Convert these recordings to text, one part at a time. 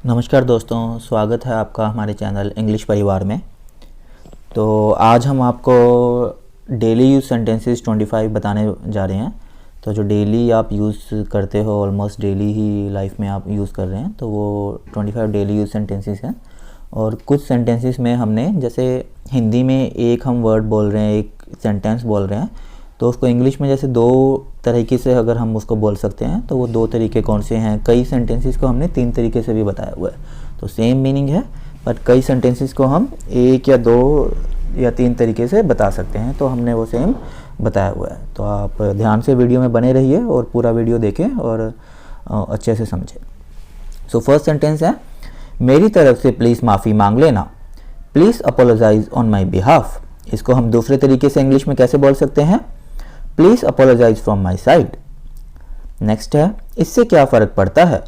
नमस्कार दोस्तों, स्वागत है आपका हमारे चैनल इंग्लिश परिवार में। तो आज हम आपको डेली यूज़ सेंटेंसेस 25 बताने जा रहे हैं। तो जो डेली आप यूज़ करते हो, ऑलमोस्ट डेली ही लाइफ में आप यूज़ कर रहे हैं, तो वो 25 डेली यूज़ सेंटेंसेस हैं। और कुछ सेंटेंसेस में हमने, जैसे हिंदी में एक हम वर्ड बोल रहे हैं, एक सेंटेंस बोल रहे हैं, तो उसको इंग्लिश में जैसे दो तरीके से अगर हम उसको बोल सकते हैं, तो वो दो तरीके कौन से हैं। कई सेंटेंसेस को हमने तीन तरीके से भी बताया हुआ है, तो सेम मीनिंग है, बट कई सेंटेंसेस को हम एक या दो या तीन तरीके से बता सकते हैं, तो हमने वो सेम बताया हुआ है। तो आप ध्यान से वीडियो में बने रहिए और पूरा वीडियो देखें और अच्छे से समझें। सो फर्स्ट सेंटेंस है, मेरी तरफ से प्लीज़ माफ़ी मांग लेना। Please apologize on my behalf. इसको हम दूसरे तरीके से इंग्लिश में कैसे बोल सकते हैं? Please apologize from my side. Next है, इससे क्या फ़र्क पड़ता है?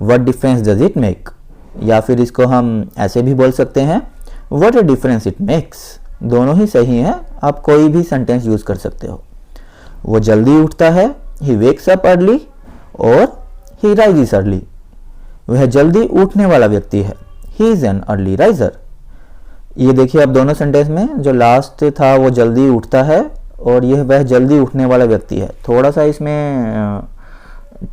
What difference does it make? या फिर इसको हम ऐसे भी बोल सकते हैं, what a difference it makes. दोनों ही सही हैं, आप कोई भी सेंटेंस यूज़ कर सकते हो। वो जल्दी उठता है, ही वेक्स अप अर्ली, और ही राइजेस अर्ली। वह जल्दी उठने वाला व्यक्ति है, he is an early riser. ये देखिए आप दोनों सेंटेंस में जो लास्ट था वो जल्दी उठता है और यह वह जल्दी उठने वाला व्यक्ति है। थोड़ा सा इसमें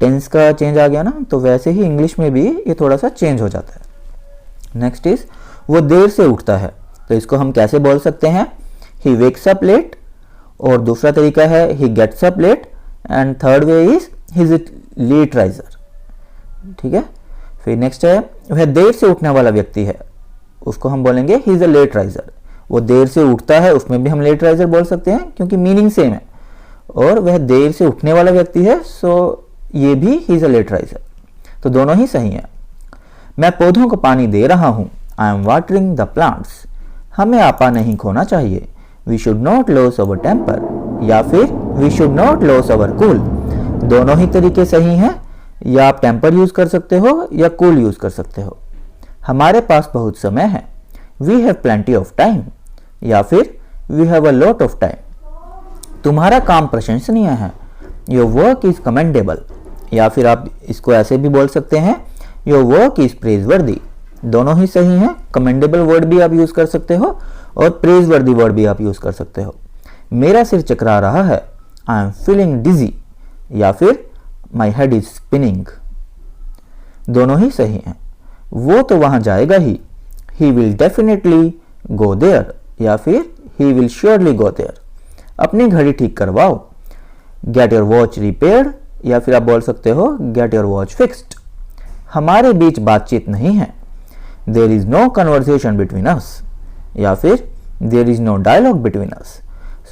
टेंस का चेंज आ गया ना, तो वैसे ही इंग्लिश में भी ये थोड़ा सा चेंज हो जाता है। नेक्स्ट इज, वो देर से उठता है, तो इसको हम कैसे बोल सकते हैं? ही वेक्स अप लेट, और दूसरा तरीका है he gets up late, and third way is he is late riser. ठीक है। फिर नेक्स्ट है, वह देर से उठने वाला व्यक्ति है, उसको हम बोलेंगे he is a late riser. वो देर से उठता है, उसमें भी हम लेट राइजर बोल सकते हैं क्योंकि मीनिंग सेम है। और वह देर से उठने वाला व्यक्ति है, सो ये भी he is a late riser. तो दोनों ही सही हैं। मैं पौधों को पानी दे रहा हूँ, I am watering the plants. हमें आपा नहीं खोना चाहिए, we should not loss our temper, या फिर we should not loss our cool. दोनों ही तरीके सही हैं, या आप टेम्पर यूज कर सकते हो या कूल यूज कर सकते हो। हमारे पास बहुत समय है, we have plenty of time, या फिर we have a lot of time. तुम्हारा काम प्रशंसनीय है, योर वर्क इज कमेंडेबल, या फिर आप इसको ऐसे भी बोल सकते हैं, योर वर्क इज प्रेजवर्दी। दोनों ही सही हैं। कमेंडेबल वर्ड भी आप यूज कर सकते हो और प्रेजवर्दी वर्ड भी आप यूज कर सकते हो। मेरा सिर चकरा रहा है, आई एम फीलिंग डिजी, या फिर माई हेड इज स्पिनिंग। दोनों ही सही हैं। वो तो वहां जाएगा he will definitely go there, या फिर he will surely go there. अपनी घड़ी ठीक करवाओ, गेट योर वॉच रिपेयर्ड, या फिर आप बोल सकते हो गेट योर वॉच फिक्स्ड। हमारे बीच बातचीत नहीं है, there is no conversation between us, या फिर there is no dialogue between us.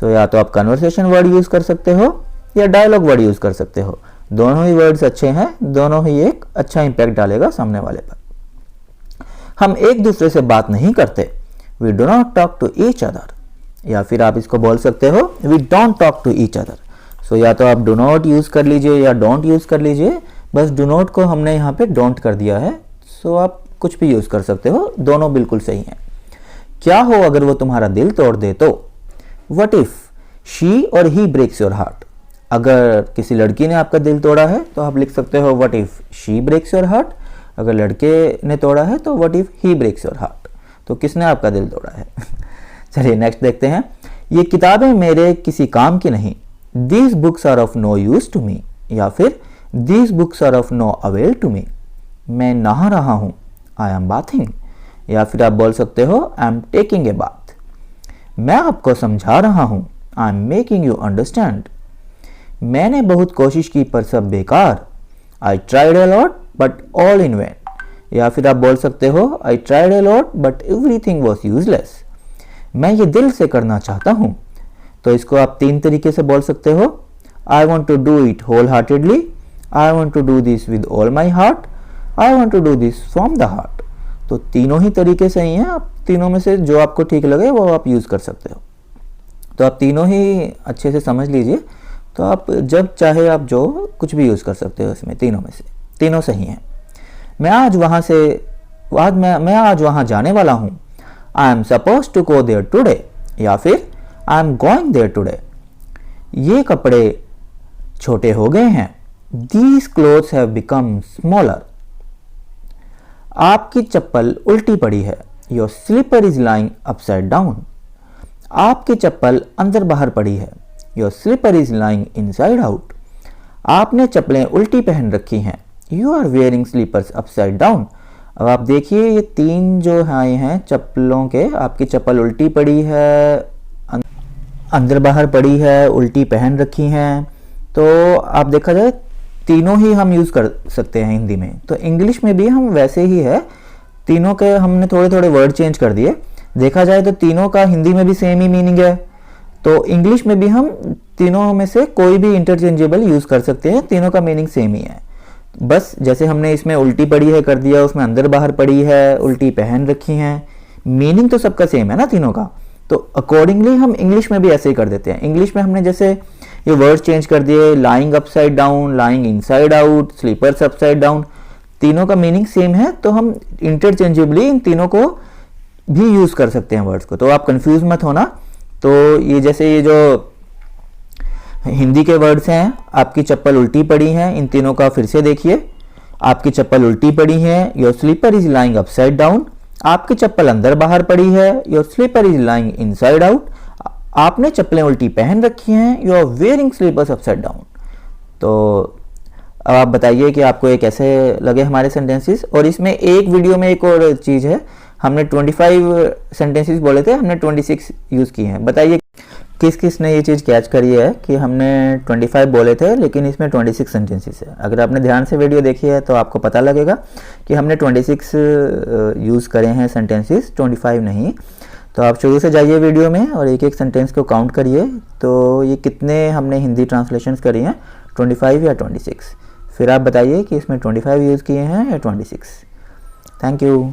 So या तो आप कन्वर्सेशन वर्ड यूज कर सकते हो या डायलॉग वर्ड यूज कर सकते हो। दोनों ही वर्ड्स अच्छे हैं, दोनों ही एक अच्छा इंपैक्ट डालेगा सामने वाले पर। हम एक दूसरे से बात नहीं करते, we do not talk to each other, या फिर आप इसको बोल सकते हो we don't talk to each other. So या तो आप डो नॉट यूज कर लीजिए या डोंट यूज कर लीजिए, बस डो नॉट को हमने यहाँ पे डोंट कर दिया है। सो आप कुछ भी यूज कर सकते हो, दोनों बिल्कुल सही हैं। क्या हो अगर वो तुम्हारा दिल तोड़ दे तो? वट इफ शी और ही ब्रेक्स योर हार्ट। अगर किसी लड़की ने आपका दिल तोड़ा है तो आप लिख सकते हो what if she breaks your heart. अगर लड़के ने तोड़ा है तो what if he breaks your heart. तो किसने आपका दिल तोड़ा है? चलिए नेक्स्ट देखते हैं। ये किताबें मेरे किसी काम की नहीं, these books are of no use to me, या फिर these books are of no avail to me. मैं नहा रहा हूँ, आई एम बाथिंग, या फिर आप बोल सकते हो I am taking a bath. मैं आपको समझा रहा हूँ, I am making you understand. मैंने बहुत कोशिश की पर सब बेकार, I tried a lot but all in vain, या फिर आप बोल सकते हो I tried a lot but everything was useless. मैं ये दिल से करना चाहता हूँ, तो इसको आप तीन तरीके से बोल सकते हो। I want to do it wholeheartedly, I want to do this with all my heart, I want to do this from the heart. तो तीनों ही तरीके सही हैं, आप तीनों में से जो आपको ठीक लगे वो आप यूज़ कर सकते हो। तो आप तीनों ही अच्छे से समझ लीजिए, तो आप जब चाहे आप जो कुछ भी यूज़ कर सकते हो इसमें, तीनों में से तीनों सही हैं। मैं आज वहाँ जाने वाला हूँ, I am suppose to go there today, या फिर I am going there today. ये कपड़े छोटे हो गए हैं, these clothes have become smaller. आपकी चप्पल उल्टी पड़ी है। Your slipper is lying upside down. आपकी चप्पल अंदर बाहर पड़ी है। Your slipper is lying inside out. आपने चप्पलें उल्टी पहन रखी हैं। You are wearing slippers upside down. अब आप देखिए ये 3 जो हैं चप्पलों के, आपकी चप्पल उल्टी पड़ी है, अंदर बाहर पड़ी है, उल्टी पहन रखी हैं। तो आप देखा जाए तीनों ही हम यूज़ कर सकते हैं हिंदी में। तो इंग्लिश में भी हम वैसे ही है, तीनों के हमने थोड़े थोड़े वर्ड चेंज कर दिए। देखा जाए तो तीनों का हिंदी में भी सेम ही मीनिंग है, तो इंग्लिश में भी हम तीनों में से कोई भी इंटरचेंजेबल यूज़ कर सकते हैं, तीनों का मीनिंग सेम ही है। बस जैसे हमने इसमें उल्टी पड़ी है कर दिया, उसमें अंदर बाहर पड़ी है, उल्टी पहन रखी हैं, मीनिंग तो सबका सेम है ना तीनों का। तो अकॉर्डिंगली हम इंग्लिश में भी ऐसे ही कर देते हैं। इंग्लिश में हमने जैसे ये वर्ड चेंज कर दिए, lying upside down, lying inside out, slippers upside down, तीनों का मीनिंग सेम है, तो हम इंटरचेंजेबली इन तीनों को भी यूज़ कर सकते हैं वर्ड्स को। तो आप कंफ्यूज मत होना। तो ये जैसे ये जो हिंदी के वर्ड्स हैं, आपकी चप्पल उल्टी पड़ी हैं, इन तीनों का फिर से देखिए। आपकी चप्पल उल्टी पड़ी है, your slipper is lying upside down. आपकी चप्पल अंदर बाहर पड़ी है, your slipper is lying inside out. आपने चप्पलें उल्टी पहन रखी हैं, you are wearing slippers upside down. तो अब आप बताइए कि आपको ये कैसे लगे हमारे सेंटेंसेस। और इसमें एक वीडियो में एक और चीज़ है, हमने 25 सेंटेंसेस बोले थे, हमने 26 यूज़ किए हैं। बताइए किस किस ने ये चीज़ कैच करी है कि हमने 25 बोले थे लेकिन इसमें 26 सेंटेंसेस है। अगर आपने ध्यान से वीडियो देखी है तो आपको पता लगेगा कि हमने 26 यूज़ करे हैं सेंटेंसेस, 25 नहीं। तो आप शुरू से जाइए वीडियो में और एक एक सेंटेंस को काउंट करिए, तो ये कितने हमने हिंदी ट्रांसलेशंस करी हैं, 25 या 26। फिर आप बताइए कि इसमें 25 यूज़ किए हैं या 26। Thank you.